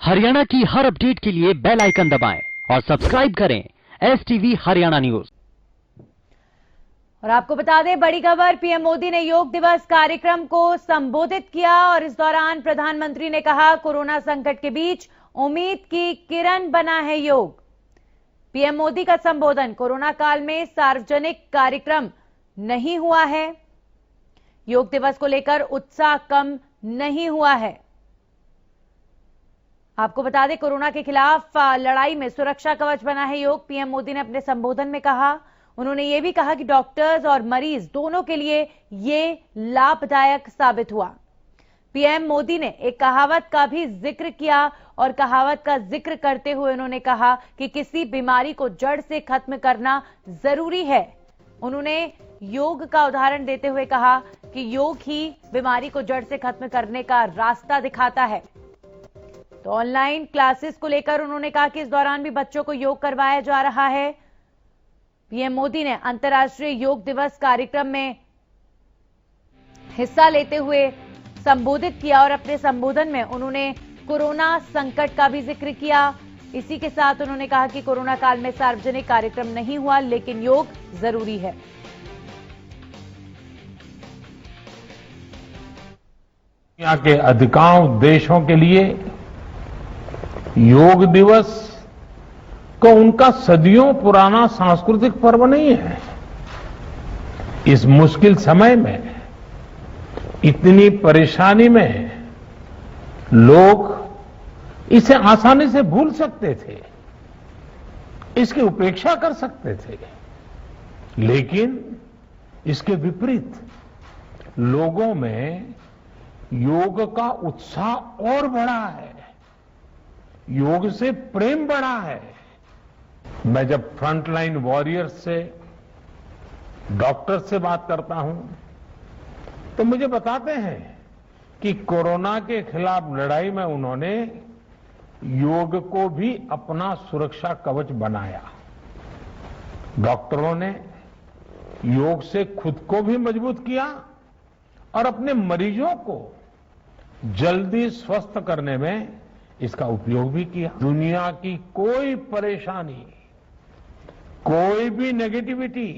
हरियाणा की हर अपडेट के लिए बेल आइकन दबाएं और सब्सक्राइब करें STV हरियाणा न्यूज। और आपको बता दें, बड़ी खबर, पीएम मोदी ने योग दिवस कार्यक्रम को संबोधित किया और इस दौरान प्रधानमंत्री ने कहा, कोरोना संकट के बीच उम्मीद की किरण बना है योग। पीएम मोदी का संबोधन, कोरोना काल में सार्वजनिक कार्यक्रम नहीं हुआ है। योग दिवस को लेकर उत्साह कम नहीं हुआ है। आपको बता दें, कोरोना के खिलाफ लड़ाई में सुरक्षा कवच बना है योग। पीएम मोदी ने अपने संबोधन में कहा, उन्होंने ये भी कहा कि डॉक्टर्स और मरीज दोनों के लिए ये लाभदायक साबित हुआ। पीएम मोदी ने एक कहावत का भी जिक्र किया और कहावत का जिक्र करते हुए उन्होंने कहा कि किसी बीमारी को जड़ से खत्म करना जरूरी है। उन्होंने योग का उदाहरण देते हुए कहा कि योग ही बीमारी को जड़ से खत्म करने का रास्ता दिखाता है। तो ऑनलाइन क्लासेस को लेकर उन्होंने कहा कि इस दौरान भी बच्चों को योग करवाया जा रहा है। पीएम मोदी ने अंतर्राष्ट्रीय योग दिवस कार्यक्रम में हिस्सा लेते हुए संबोधित किया और अपने संबोधन में उन्होंने कोरोना संकट का भी जिक्र किया। इसी के साथ उन्होंने कहा कि कोरोना काल में सार्वजनिक कार्यक्रम नहीं हुआ, लेकिन योग जरूरी है। दुनिया के अधिकांश देशों के लिए योग दिवस को उनका सदियों पुराना सांस्कृतिक पर्व नहीं है। इस मुश्किल समय में, इतनी परेशानी में लोग इसे आसानी से भूल सकते थे, इसकी उपेक्षा कर सकते थे, लेकिन इसके विपरीत लोगों में योग का उत्साह और बढ़ा है, योग से प्रेम बढ़ा है। मैं जब फ्रंटलाइन वॉरियर्स से, डॉक्टर से बात करता हूं तो मुझे बताते हैं कि कोरोना के खिलाफ लड़ाई में उन्होंने योग को भी अपना सुरक्षा कवच बनाया। डॉक्टरों ने योग से खुद को भी मजबूत किया और अपने मरीजों को जल्दी स्वस्थ करने में इसका उपयोग भी किया। दुनिया की कोई परेशानी, कोई भी नेगेटिविटी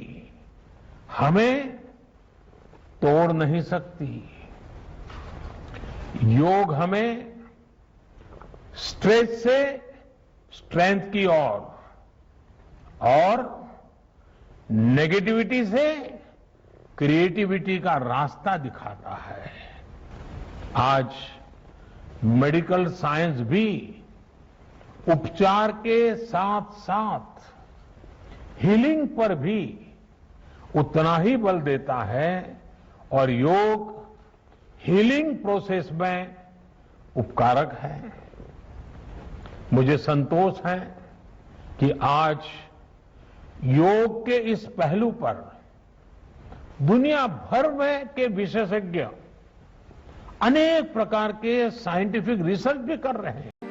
हमें तोड़ नहीं सकती। योग हमें स्ट्रेस से स्ट्रेंथ की ओर और नेगेटिविटी से क्रिएटिविटी का रास्ता दिखाता है। आज मेडिकल साइंस भी उपचार के साथ साथ हीलिंग पर भी उतना ही बल देता है और योग हीलिंग प्रोसेस में उपकारक है। मुझे संतोष है कि आज योग के इस पहलू पर दुनिया भर में के विशेषज्ञ अनेक प्रकार के साइंटिफिक रिसर्च भी कर रहे हैं।